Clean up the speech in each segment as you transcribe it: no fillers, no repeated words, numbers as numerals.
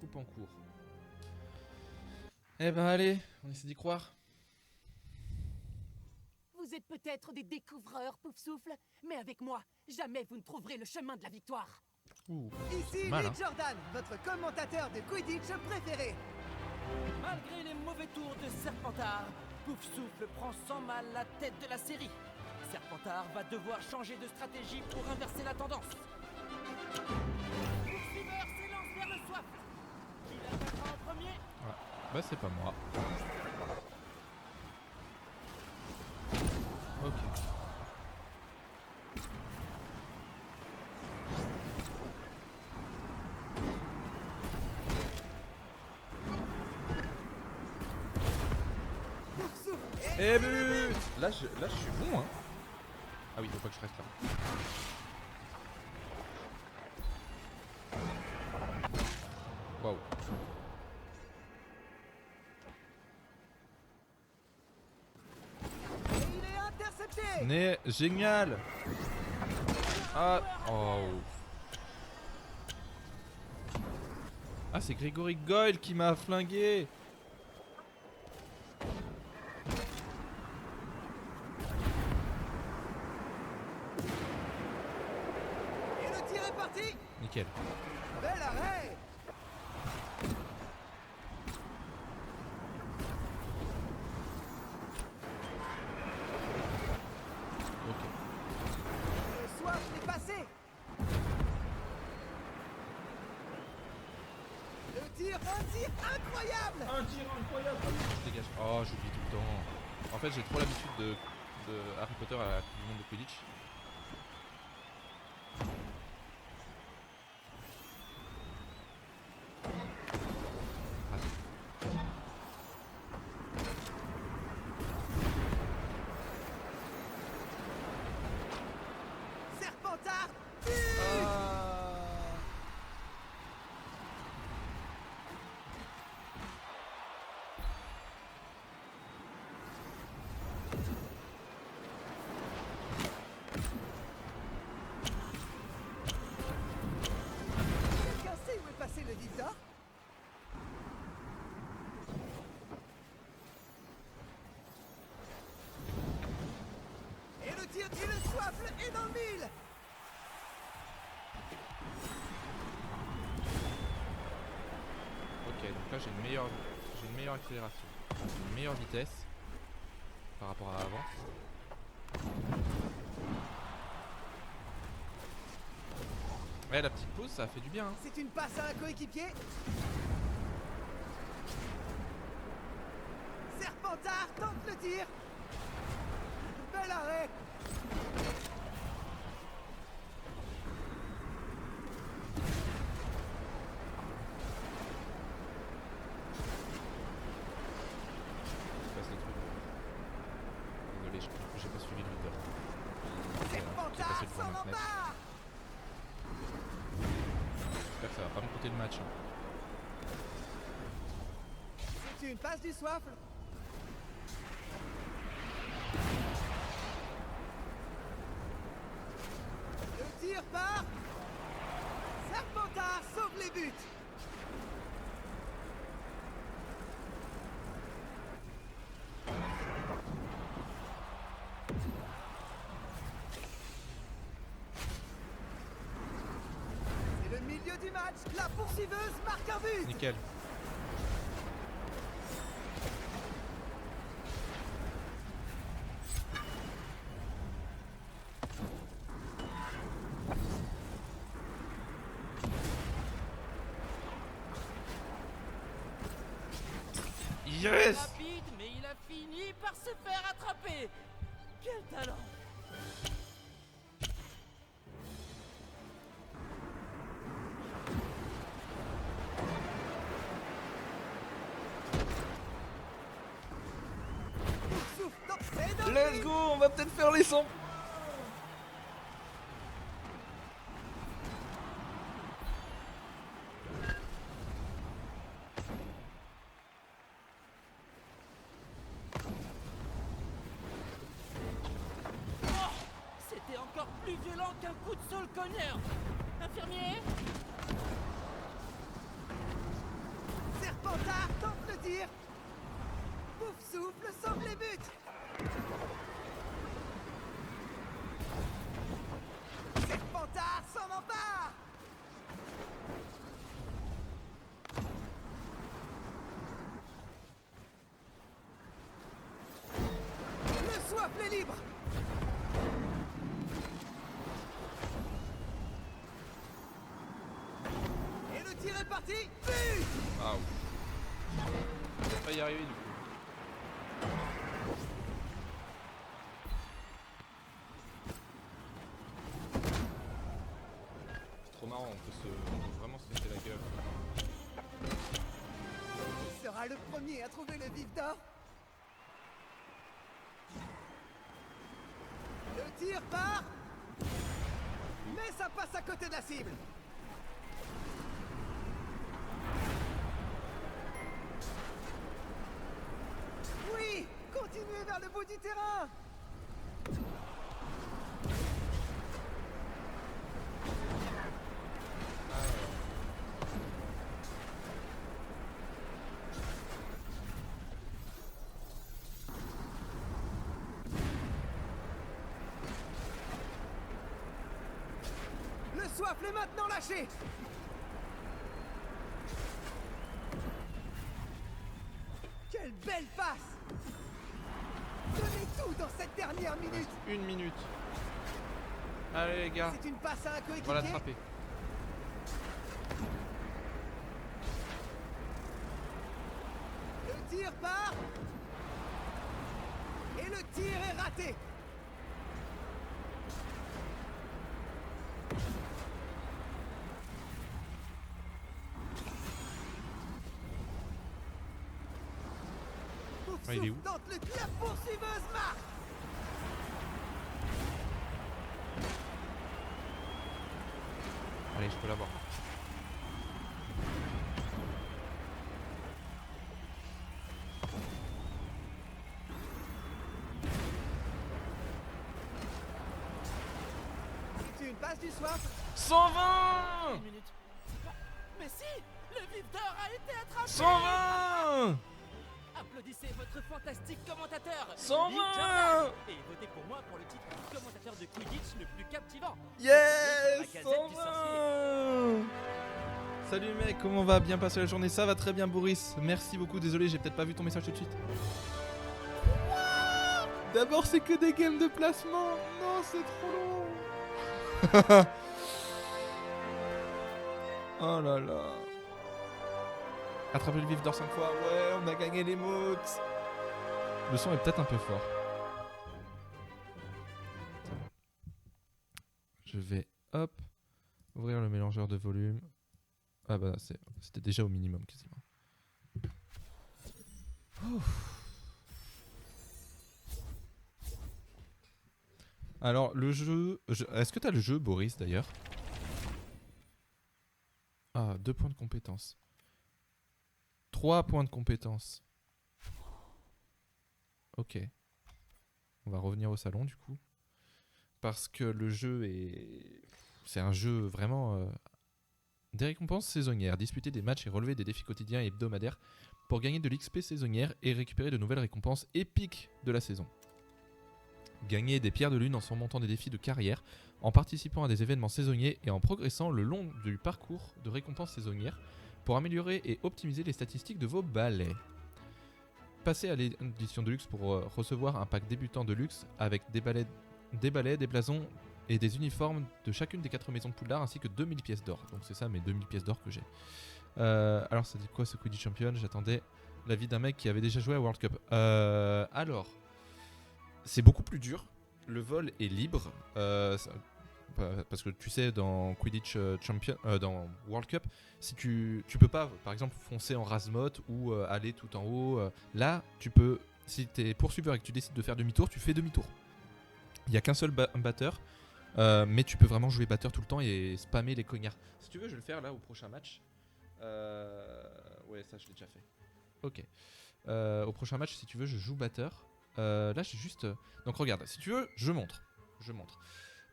coupe en cours. Eh ben allez, on essaie d'y croire. Vous êtes peut-être des découvreurs, Poufsouffle, mais avec moi, jamais vous ne trouverez le chemin de la victoire. Ouh, Ici mal, Lee Jordan, votre commentateur de Quidditch préféré. Malgré les mauvais tours de Serpentard, Poufsouffle prend sans mal la tête de la série. Serpentard va devoir changer de stratégie pour inverser la tendance. Poufsouffleur s'élance vers le soif. Qui l'attaquera en premier? Bah c'est pas moi. Ok. Eh but là je suis bon hein. Ah oui, faut pas que je reste là. Waouh. Et il est intercepté. Né, génial. Ah, oh. Ah, c'est Grégory Goyle qui m'a flingué. Et le tir est parti. Nickel. Bel arrêt. Ok. Le soif est passé. Le tir, un tir incroyable. Un tir incroyable. Je dégage. Oh, j'oublie tout le temps. En fait, j'ai trop l'habitude de Harry Potter à la Coupe du monde de Quidditch. Serpentard. Quelqu'un sait où est passé le Victor? Et le tir et le soifle est dans le mille. Ok, donc là j'ai une meilleure accélération, une meilleure vitesse par rapport à avant. Ouais, la petite pause, ça a fait du bien. Hein. C'est une passe à un coéquipier. Serpentard tente le tir. Bel arrêt. Je passe le truc. Désolé, j'ai pas suivi le leader. J'ai Serpentard passé le s'en point de fenêtre. empare. J'espère que ça va pas me coûter le match. Hein. C'est une passe du soifle. Le tir part. Serpentard sauve les buts. C'est le milieu du match. La poursuiveuse marque un but. Nickel. Yes! Rapide, mais il a fini par se faire attraper. Quel talent! Souffle. Non, c'est dans le Let's but. go, on va peut-être faire les 100. C'était encore plus violent qu'un coup de sol cogneur. Infirmier? Serpentard tente le tir. Pouf souffle sauve les buts. Serpentard s'en empare. Le soifle est libre. Et le tir est parti. But. Ah ouf. Je vais pas y arriver du coup. C'est trop marrant, on peut vraiment se laisser la gueule. Il sera le premier à trouver le vif d'or. Le tir part. Mais ça passe à côté de la cible. Oui, continuez vers le bout du terrain. Le soifle est maintenant lâché. Quelle belle passe. Donnez tout dans cette dernière minute. Une minute. Allez les gars, C'est une passe à un on va coéquipier. l'attraper. Le tir part. Et le tir est raté. Pouf Ah, il est où? tente le tir, la poursuiveuse marque. Allez, je peux l'avoir. C'est une passe du soif. 120. Une minute. Mais si, le vif d'or a été attrapé. 120. Applaudissez votre fantastique commentateur 120. Lee Jordan, et votez pour moi pour le titre de commentateur de Quidditch le plus captivant. Yes, La Gazette du 120. Salut mec, comment va? Bien passé la journée? Ça va très bien Boris, merci beaucoup, désolé j'ai peut-être pas vu ton message tout de suite. D'abord c'est que des games de placement. Non c'est trop long. Oh là là. Attraper le vif d'or 5 fois, ouais on a gagné les motes. Le son est peut-être un peu fort. Je vais hop ouvrir le mélangeur de volume. Ah bah c'était déjà au minimum quasiment. Ouf. Alors le jeu... Est-ce que t'as le jeu Boris d'ailleurs? Ah, 2 points de compétence. 3 points de compétence. Ok. On va revenir au salon du coup. Parce que le jeu est... C'est un jeu vraiment... Des récompenses saisonnières. Disputer des matchs et relever des défis quotidiens et hebdomadaires pour gagner de l'XP saisonnière et récupérer de nouvelles récompenses épiques de la saison. Gagner des pierres de lune en surmontant des défis de carrière, en participant à des événements saisonniers et en progressant le long du parcours de récompenses saisonnières pour améliorer et optimiser les statistiques de vos balais. Passez à l'édition de luxe pour recevoir un pack débutant de luxe avec des balais, des blasons et des uniformes de chacune des 4 maisons de Poudlard ainsi que 2000 pièces d'or. Donc c'est ça mes 2000 pièces d'or que j'ai. Alors ça dit quoi ce Quidditch Champion? J'attendais l'avis d'un mec qui avait déjà joué à World Cup. Alors, c'est beaucoup plus dur. Le vol est libre. Parce que tu sais, dans Quidditch Champion, dans World Cup, si tu peux pas, par exemple, foncer en Razmot ou aller tout en haut. Là, tu peux, si t'es poursuiveur et que tu décides de faire demi-tour, tu fais demi-tour. Il n'y a qu'un seul batteur, mais tu peux vraiment jouer batteur tout le temps et spammer les cognards. Si tu veux, je vais le faire là au prochain match. Ouais, ça je l'ai déjà fait. Ok. Au prochain match, si tu veux, je joue batteur. Là, j'ai juste. Donc regarde, si tu veux, je montre.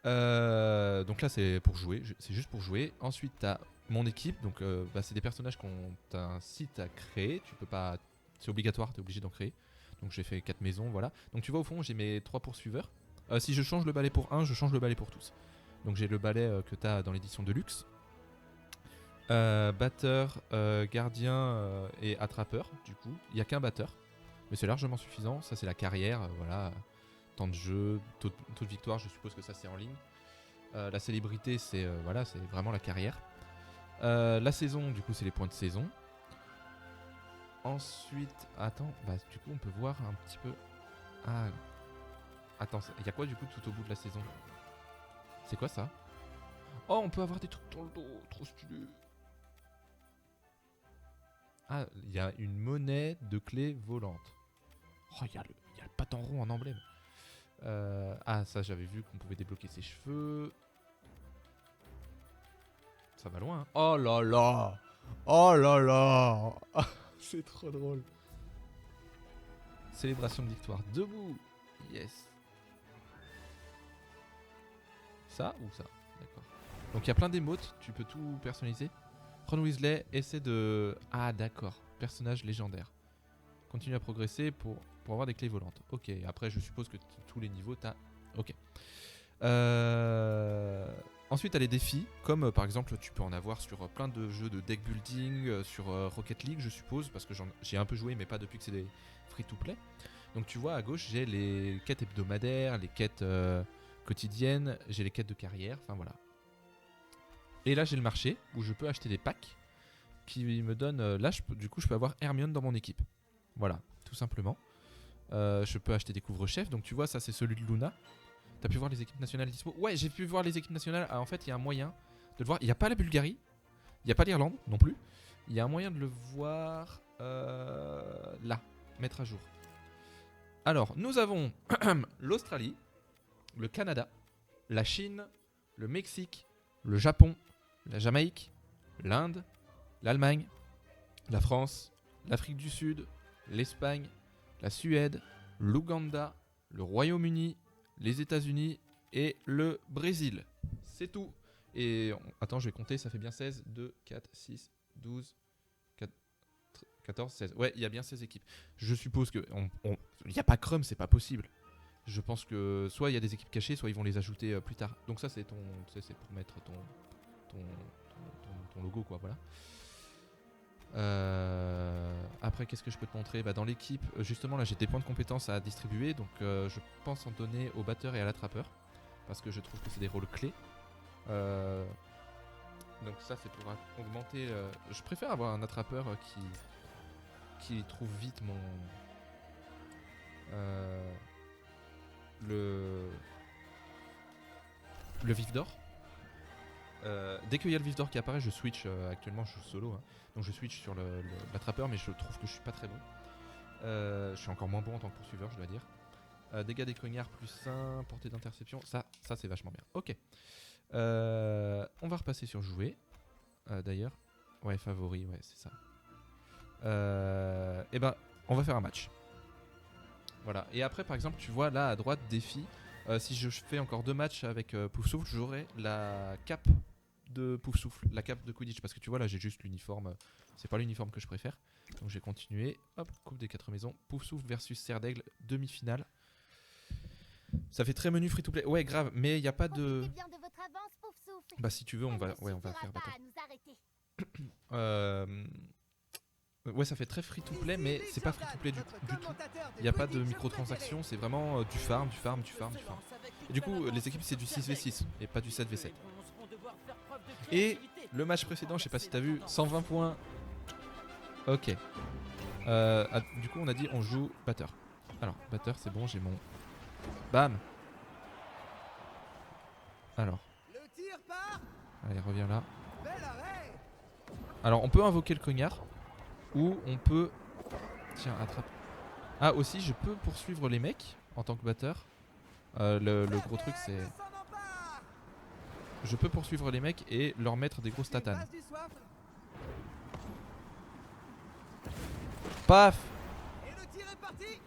Donc là, c'est pour jouer. C'est juste pour jouer. Ensuite, t'as mon équipe, donc c'est des personnages qu'on t'incite à créer. Tu peux pas, c'est obligatoire, tu es obligé d'en créer. Donc j'ai fait 4 maisons, voilà. Donc tu vois au fond, j'ai mes 3 poursuiveurs. Si je change le balai pour un, je change le balai pour tous. Donc j'ai le balai que tu as dans l'édition de luxe. Batteur, gardien et attrapeur, du coup. Il n'y a qu'un batteur, mais c'est largement suffisant. Ça, c'est la carrière, voilà. Temps de jeu, taux de victoire, je suppose que ça, c'est en ligne. La célébrité, c'est voilà, c'est vraiment la carrière. La saison, du coup, c'est les points de saison. Ensuite, attends, du coup, on peut voir un petit peu. Ah, attends, il y a quoi, du coup, tout au bout de la saison? C'est quoi ça? Oh, on peut avoir des trucs dans le dos, trop stylé. Ah, il y a une monnaie de clé volante. Oh, il y a le patin rond en emblème. Ah, ça, j'avais vu qu'on pouvait débloquer ses cheveux. Ça va loin, hein. Oh là là! Oh là là! C'est trop drôle. Célébration de victoire. Debout! Yes! Ça ou ça? D'accord. Donc il y a plein d'émotes, tu peux tout personnaliser. Ron Weasley essaie de... Ah d'accord, personnage légendaire. Continue à progresser pour avoir des clés volantes. Ok, après je suppose que tous les niveaux t'as... Ok. Ensuite t'as les défis, comme par exemple tu peux en avoir sur plein de jeux de deck building, sur Rocket League je suppose, parce que j'ai un peu joué mais pas depuis que c'est des free-to-play. Donc tu vois à gauche j'ai les quêtes hebdomadaires, les quêtes quotidiennes, j'ai les quêtes de carrière, enfin voilà. Et là j'ai le marché où je peux acheter des packs qui me donnent... Là du coup je peux avoir Hermione dans mon équipe. Voilà, tout simplement. Je peux acheter des couvre-chefs. Donc tu vois ça c'est celui de Luna. T'as pu voir les équipes nationales dispo? Ouais, j'ai pu voir les équipes nationales. Ah, en fait il y a un moyen de le voir. Il n'y a pas la Bulgarie. Il n'y a pas l'Irlande non plus. Il y a un moyen de le voir là. Mettre à jour. Alors nous avons l'Australie, le Canada, la Chine, le Mexique, le Japon, la Jamaïque, l'Inde, l'Allemagne, la France, l'Afrique du Sud, l'Espagne, la Suède, l'Ouganda, le Royaume-Uni, les États-Unis et le Brésil. C'est tout. Et attends, je vais compter, ça fait bien 16, 2, 4, 6, 12, 14, 16. Ouais, il y a bien 16 équipes. Je suppose que il n'y a pas Crum, c'est pas possible. Je pense que soit il y a des équipes cachées, soit ils vont les ajouter plus tard. Donc ça c'est c'est pour mettre ton logo quoi, voilà. Après qu'est-ce que je peux te montrer? Dans l'équipe, justement là j'ai des points de compétences à distribuer, donc je pense en donner au batteur et à l'attrapeur, parce que je trouve que c'est des rôles clés. Donc ça c'est pour augmenter... je préfère avoir un attrapeur qui trouve vite mon... le vif d'or. Dès qu'il y a le vif d'or qui apparaît, je switch. Actuellement, je joue solo, hein, donc je switch sur l'attrapeur, mais je trouve que je suis pas très bon. Je suis encore moins bon en tant que poursuiveur, je dois dire. Dégâts des cognards plus 1, portée d'interception, ça c'est vachement bien. Ok. On va repasser sur jouer. D'ailleurs, ouais, favori, ouais, c'est ça. Et on va faire un match. Voilà. Et après, par exemple, tu vois là à droite, défi. Si je fais encore 2 matchs avec Poufsouffle, j'aurai la cape de Poufsouffle, la cape de Quidditch. Parce que tu vois, là j'ai juste l'uniforme. C'est pas l'uniforme que je préfère. Donc j'ai continué. Hop, Coupe des 4 maisons. Poufsouffle versus Serre d'Aigle, demi-finale. Ça fait très menu free to play. Ouais, grave, mais il n'y a pas de. Bien de votre avance, Poufsouffle. Bah, si tu veux, on va faire pas battre. à nous arrêter. Ouais, ça fait très free to play, mais c'est pas free to play du tout. Il n'y a pas de microtransactions, c'est vraiment du farm. Et du coup, les équipes, c'est du 6v6 et pas du 7v7. Et le match précédent, je sais pas si t'as vu, 120 points. Ok. Du coup, on a dit on joue batteur. Alors, batteur, c'est bon, j'ai mon. Bam. Alors. Le tir part. Allez, reviens là. Bel arrêt. Alors, on peut invoquer le cognard. Ou on peut... Tiens, attrape. Ah, aussi, je peux poursuivre les mecs en tant que batteur. Le gros truc, c'est... Je peux poursuivre les mecs et leur mettre des grosses tatanes. Paf! Et le tir est parti.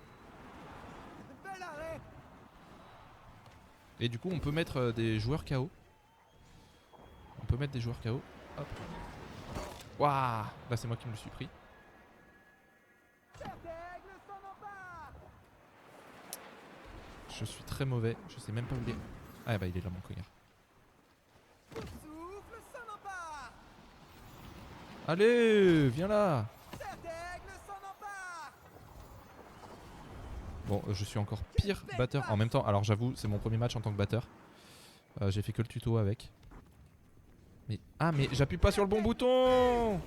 Bel arrêt. Et du coup, on peut mettre des joueurs KO. On peut mettre des joueurs KO. Hop. Waouh, là c'est moi qui me le suis pris. Terre d'aigle s'en empare. Je suis très mauvais, je sais même pas où il est. Ah bah il est là mon cognard. Pouf souffle s'en empare. Allez, viens là. Terre d'aigle s'en empare. Bon, je suis encore pire batteur en même temps. Alors j'avoue, c'est mon premier match en tant que batteur. J'ai fait que le tuto avec. Mais ah mais j'appuie pas sur le bon bouton.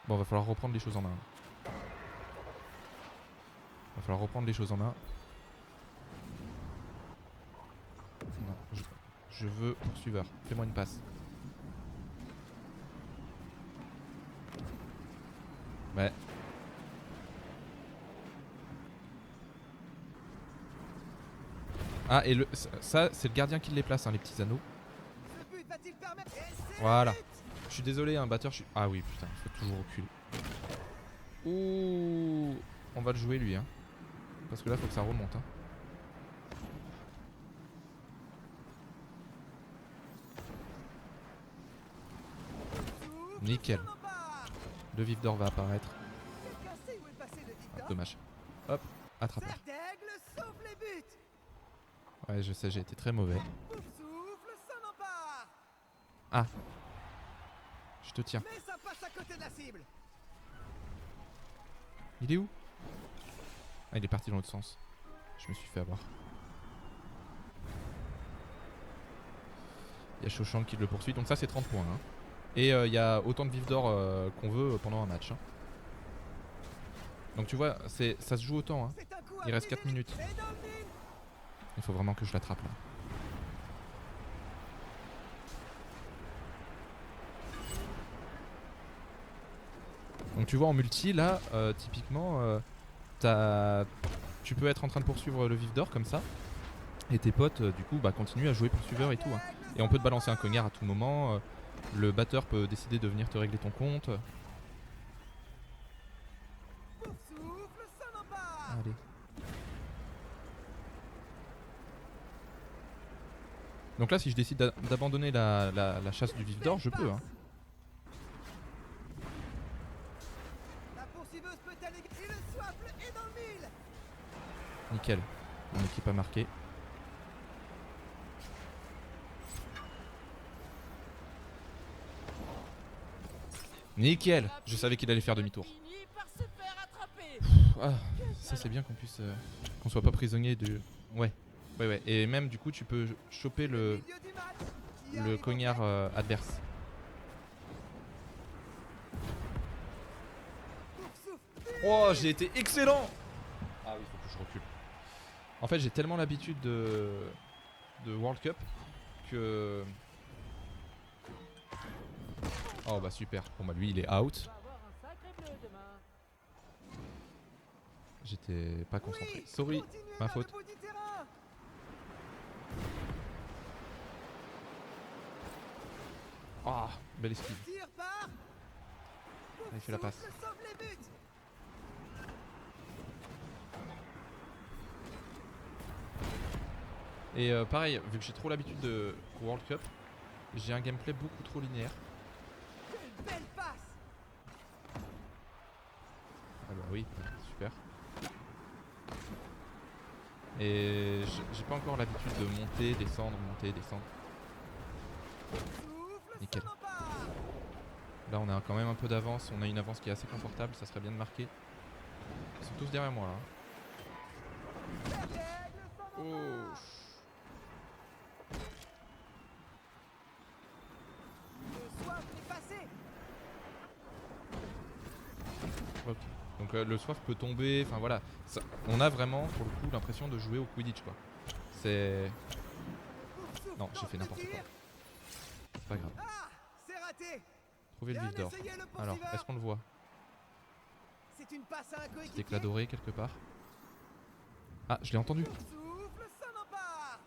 Bon, va falloir reprendre les choses en main. Va falloir reprendre les choses en main. Non, je veux poursuiveur. Fais-moi une passe. Ouais. Ah et le ça c'est le gardien qui les place hein, les petits anneaux. Ce but va-t-il permettre... Et c'est Voilà. le but. Je suis désolé un batteur je suis... Ah oui putain faut toujours reculer. Ouh. On va le jouer lui hein. Parce que là faut que ça remonte hein. Souffle Nickel. s'en empare. Le vif d'or va apparaître. Quelqu'un sait où est passé le Victor? Dommage. Hop, attrapeur. Terre d'aigle sauve les buts. Ouais je sais j'ai été très mauvais. Pouf souffle s'en empare. Ah. Je te tiens. Mais ça passe à côté de la cible. Il est où? Ah il est parti dans l'autre sens. Je me suis fait avoir. Il y a Shoshank qui le poursuit donc ça c'est 30 points hein. Et il y a autant de vifs d'or qu'on veut pendant un match hein. Donc tu vois ça se joue autant hein. C'est un coup Il à reste 4 briser. minutes. Et dans le mille. Il faut vraiment que je l'attrape là. Donc tu vois en multi là typiquement tu peux être en train de poursuivre le vif d'or comme ça. Et tes potes du coup bah continuent à jouer poursuiveur et tout hein. Et on peut te balancer un cognard à tout moment. Le batteur peut décider de venir te régler ton compte. Pouf souffle s'en empare. Allez. Donc là si je décide d'abandonner la chasse du vif d'or je peux hein. La poursuiveuse peut aller. Et le soifle est dans le mille. Nickel. Mon équipe a marqué. Nickel. Je savais qu'il allait faire demi-tour. Fini par se faire attraper. Ah, ça c'est bien qu'on puisse qu'on soit pas prisonnier de. Ouais. Ouais. Et même du coup tu peux choper le Milieu du match. Qui le arrive en cognard tête. adverse. Pouf souffle. Oh j'ai été excellent. Ah oui faut que je recule. En fait j'ai tellement l'habitude de World Cup que. Oh bah super. Bon bah lui il est out. On va avoir un sacré bleu demain. J'étais pas concentré. Oui, Sorry, continuez ma vers faute. le bout du terrain. Ah, belle esquive. Tire par. Pouf Il fait la passe. souffle sauve les buts. Et pareil, vu que j'ai trop l'habitude de World Cup, j'ai un gameplay beaucoup trop linéaire. Quelle belle passe. Ah bah oui, super. Et j'ai pas encore l'habitude de monter, descendre, monter, descendre. Souffle Nickel. s'en empare. Là on a quand même un peu d'avance, on a une avance qui est assez confortable, ça serait bien de marquer. Ils sont tous derrière moi là. Terre d'aigle s'en Oh. empare. Le soif est passé. Ok. Donc le soif peut tomber, enfin voilà. On a vraiment pour le coup l'impression de jouer au Quidditch quoi. C'est... Pouf souffle Non, j'ai tente fait le n'importe tir. quoi. C'est pas grave. Ah, c'est raté. Trouver le Bien vif d'or. essayé, le Alors, poursuiveur. est-ce qu'on le voit? C'est une passe à un Petit coéquipier. éclat doré quelque part. Ah, je l'ai entendu. Pouf souffle s'en empare.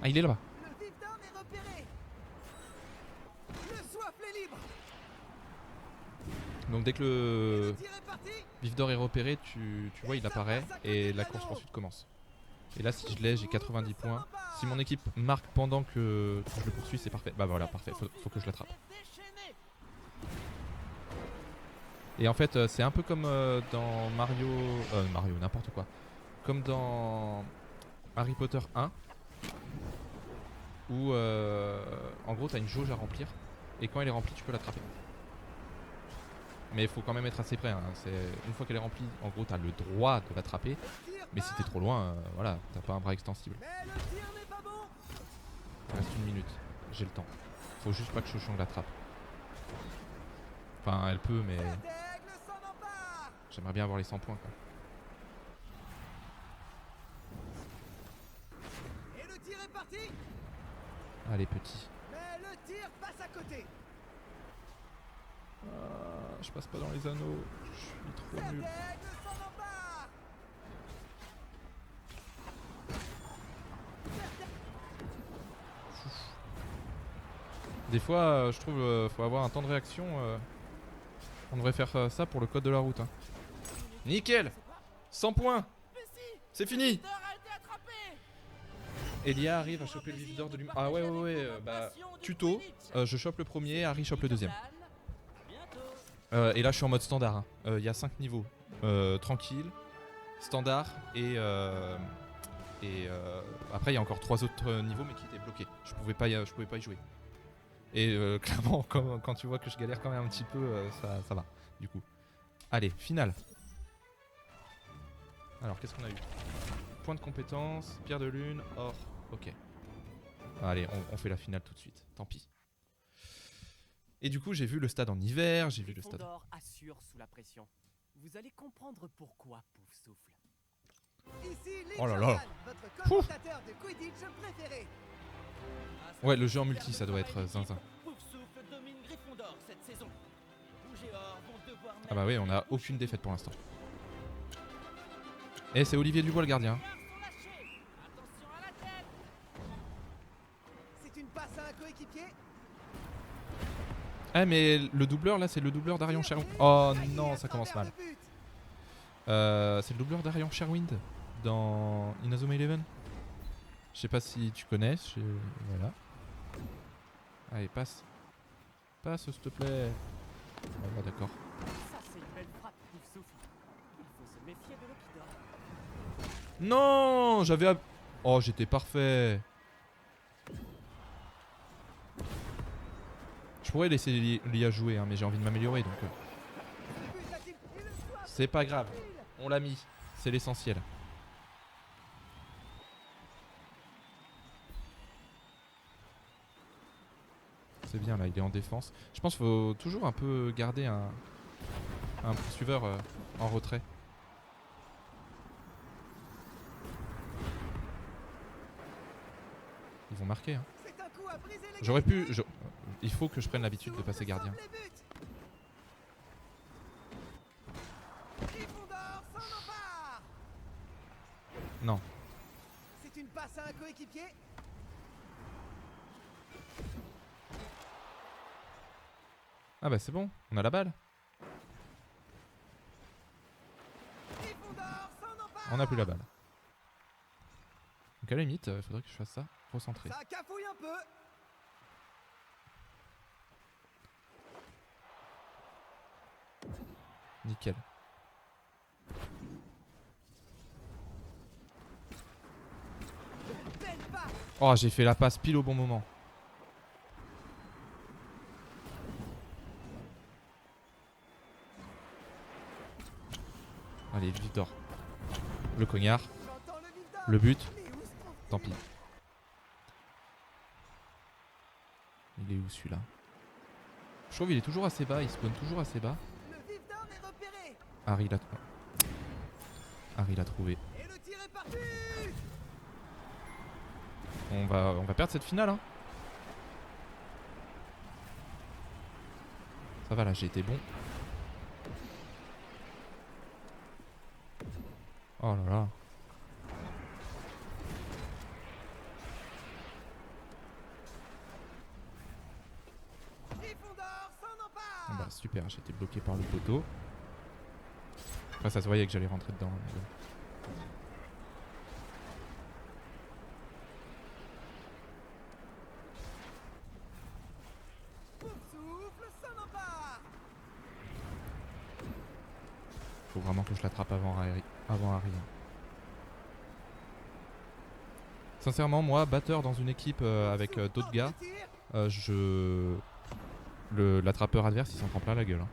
Ah, il est là-bas. Le vif d'or est repéré. Le soifle est libre. Donc dès que Le le tir est parti. vif d'or est repéré, tu vois, il apparaît et la course poursuite commence. Et là, si je l'ai, j'ai 90 points. Si mon équipe marque pendant que je le poursuis, c'est parfait. Bah voilà, parfait. Faut que je l'attrape. Déchaîné. Et en fait, c'est un peu comme dans Mario... Mario, n'importe quoi. Comme dans Harry Potter 1. Où, en gros, t'as une jauge à remplir. Et quand elle est remplie, tu peux l'attraper. Mais il faut quand même être assez près. Hein. Une fois qu'elle est remplie, en gros, t'as le droit de l'attraper. Mais si t'es trop loin, voilà, t'as pas un bras extensible. Mais le tir n'est pas bon. Il reste 1 minute. J'ai le temps. Faut juste pas que Cho-Chang l'attrape. Enfin, elle peut, mais Terre d'aigle s'en empare. j'aimerais bien avoir les 100 points, quoi. Et le tir est parti. Allez, petit. Mais le tir passe à côté. Je passe pas dans les anneaux. Je suis trop Terre nul. d'aigle s'en empare. Des fois, je trouve faut avoir un temps de réaction. On devrait faire ça pour le code de la route. Hein. Nickel. 100 points. Mais si, C'est fini. Victor a été attrapé. Elia arrive à choper le vif d'or de l'humain. Ah ouais, bah, tuto. Je chope le premier, Harry chope le deuxième. Bientôt. Et là, je suis en mode standard. Hein. Il y a 5 niveaux. Tranquille, standard et après, il y a encore 3 autres niveaux, mais qui étaient bloqués. Je pouvais pas y jouer. Et clairement, quand tu vois que je galère quand même un petit peu, ça va, du coup. Allez, finale. Alors, qu'est-ce qu'on a eu? Point de compétence, pierre de lune, or, ok. Allez, on fait la finale tout de suite, tant pis. Et du coup, j'ai vu le stade en hiver, j'ai vu le stade... Fondor assure sous la pression. Vous allez comprendre pourquoi, Poufsouffle. Ici Lee Oh là là. Jordan, votre commentateur de Quidditch préféré. Ouais, le jeu en multi, ça doit être zinzin. Poufsouffle domine Gryffondor cette saison. Rouge et Or vont devoir Ah bah oui, on a aucune défaite pour l'instant. Et c'est Olivier Dubois le gardien. Attention à la tête. C'est une passe à un coéquipier. Ah mais le doubleur là, c'est le doubleur d'Arion Sherwind. Oh non, ça commence mal. C'est le doubleur d'Arion Sherwind dans Inazuma Eleven. Je sais pas si tu connais. Voilà. Allez, passe. Passe s'il te plaît. Oh, bah, d'accord. Ça, c'est une belle frappe, Poufsouffle. Il faut se méfier de Lepidor. Non, j'avais... Oh, j'étais parfait. Je pourrais laisser Lia jouer, hein, mais j'ai envie de m'améliorer, donc... C'est pas grave. On l'a mis. C'est l'essentiel. C'est bien, là, il est en défense. Je pense qu'il faut toujours un peu garder un poursuiveur en retrait. Ils vont marquer, hein. J'aurais pu... Il faut que je prenne l'habitude de passer gardien. Non. C'est une passe à un coéquipier. Ah bah c'est bon, on a la balle. On a plus la balle. Donc à la limite, il faudrait que je fasse ça, recentrer. Ça cafouille un peu. Nickel. Belle passe. Oh, j'ai fait la passe pile au bon moment. Allez, Victor. Le cognard. J'entends le vif d'or. Le but. Mais où se trouve-t-il? Tant pis. Il est où celui-là? Je trouve qu'il est toujours assez bas, il spawn toujours assez bas. Le vif d'or est repéré. Harry l'a trouvé. Et le tir est parti. On va perdre cette finale, hein. Ça va là, j'ai été bon. Oh là là. Gryffondor s'en empare. Ah bah super, j'ai été bloqué par le poteau. Après ça se voyait que j'allais rentrer dedans. Mais bon. Poufsouffle s'en empare. Faut vraiment que je l'attrape avant Harry. Sincèrement, moi, batteur dans une équipe avec d'autres gars, l'attrapeur adverse il s'en prend plein la gueule. Hein.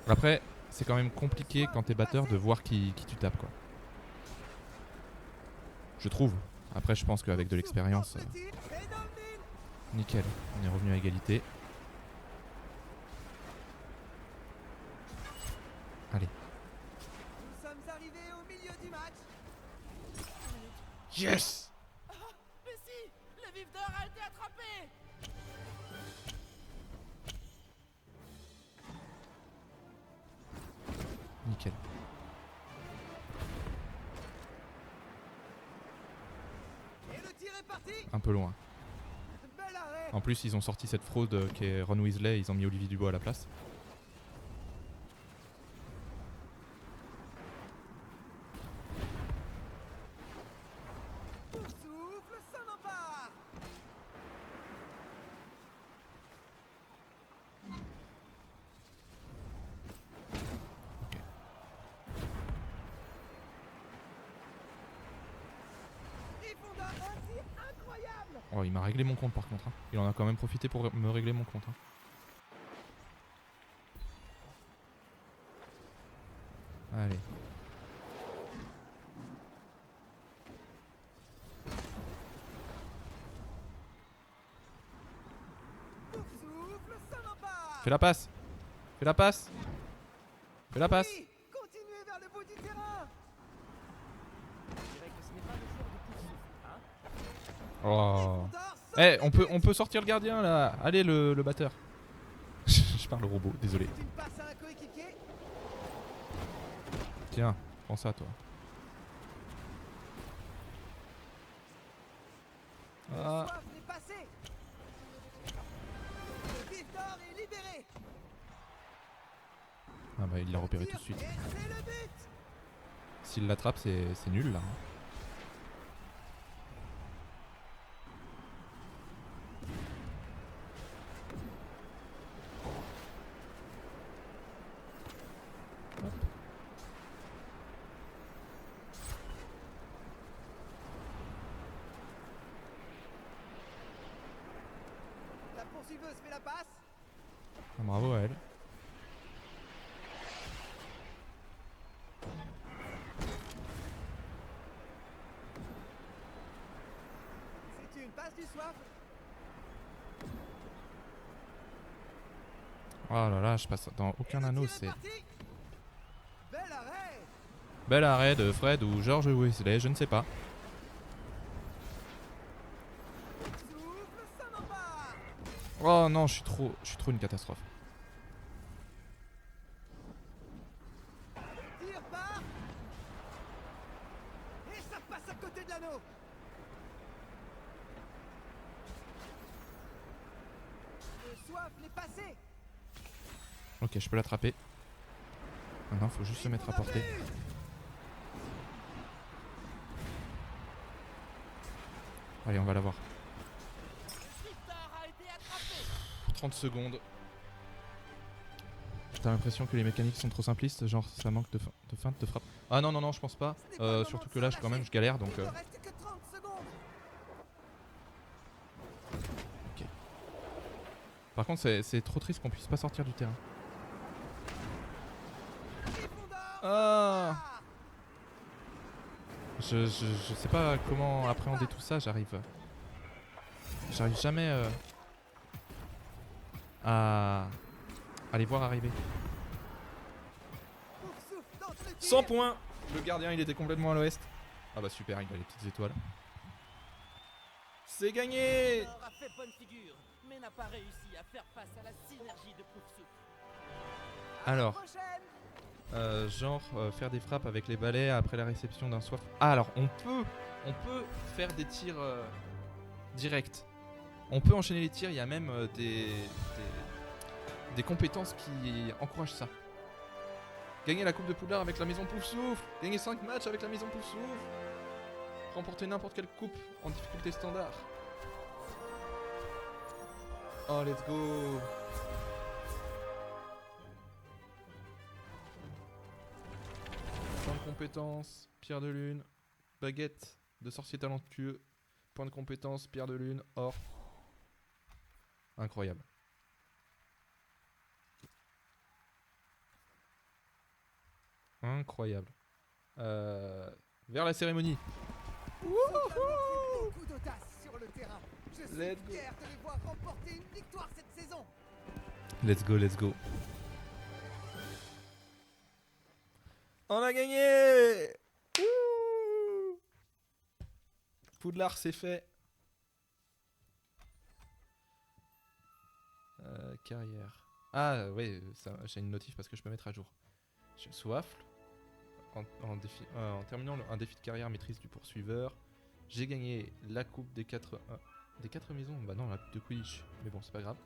Après, c'est quand même compliqué quand t'es batteur de voir qui tu tapes quoi. Je trouve. Après, je pense qu'avec de l'expérience, nickel. On est revenu à égalité. Allez. Nous sommes arrivés au milieu du match. Yes! Mais si, le vif d'or a été attrapé. Nickel. Et le tir est parti. Un peu loin. Bel arrêt. En plus, ils ont sorti cette fraude qui est Ron Weasley, ils ont mis Olivier Dubois à la place. Souffle, ça n'en part. Ok. Gryffondor, un tir incroyable. Oh, il m'a réglé mon compte par contre. Hein. Il en a quand même profité pour me régler mon compte. Hein. Allez. Souffle, ça n'en part. Fais la passe! Fais la passe! Fais la passe! Oui, continuez vers le bout du terrain. Je dirais que ce n'est pas le jour de Poufsouffle, hein. Oh! Gryffondor, Eh, on peut sortir le gardien là! Allez, le batteur! Je parle au robot, désolé. c'est une passe à un coéquipier. Tiens, prends ça toi. Ah. Soif est passé. Le Gryffondor est libéré. Ah bah il l'a repéré tout de suite. Et c'est le but. S'il l'attrape, c'est nul là. Hein. La poursuiveuse fait la passe. Ah, bravo à elle. C'est une passe du soif. Oh là là, je passe dans aucun Et le anneau, tir est c'est... parti. Bel arrêt. Bel arrêt de Fred ou George Weasley, je ne sais pas. Souffle, ça n'en part. Oh non, je suis trop une catastrophe. Tir part. Et ça passe à côté de l'anneau. Le soif l'est passé. Ok, je peux l'attraper. Maintenant, faut juste se mettre à portée. Allez, on va l'avoir. Le vif d'or a été attrapé. 30 secondes. T'as l'impression que les mécaniques sont trop simplistes, genre ça manque de feinte, de frappe. Ah non, non, non, je pense pas. Ce n'est pas le moment Surtout de que là, s'en quand même, lâcher. je galère donc. Il ne reste que 30 secondes. Par contre, c'est trop triste qu'on puisse pas sortir du terrain. Gryffondor. Ah! Je sais pas comment appréhender tout ça, j'arrive jamais à les voir arriver. Poufsouffle tente le tir. 100 points! Le gardien il était complètement à l'ouest. Ah bah super, il a les petites étoiles. C'est gagné! Gryffondor a fait bonne figure, mais n'a pas réussi à faire face à la synergie de Poufsouffle. Alors, Prochaine. genre faire des frappes avec les balais après la réception d'un soif. Ah alors on peut faire des tirs directs. On peut enchaîner les tirs, il y a même des compétences qui encouragent ça. Gagner la coupe de Poudlard avec la maison Poufsouffle. Gagner 5 matchs avec la maison Poufsouffle. Remporter n'importe quelle coupe en difficulté standard. Oh let's go. compétence, pierre de lune. Baguette de sorcier talentueux. Point de compétence, pierre de lune, or. Incroyable. Incroyable. Vers la cérémonie. Ils ont montré beaucoup d'audace sur le terrain. Je suis Let's go. fier de les voir remporter une victoire cette saison. Let's go, let's go. On a gagné! Wouh! Poudlard, c'est fait. Carrière. Ah ouais, j'ai une notif parce que je peux mettre à jour. Je soifle. En terminant un défi de carrière maîtrise du poursuiveur, j'ai gagné la coupe des 4 maisons. Bah non, la coupe de Quidditch. Mais bon, c'est pas grave.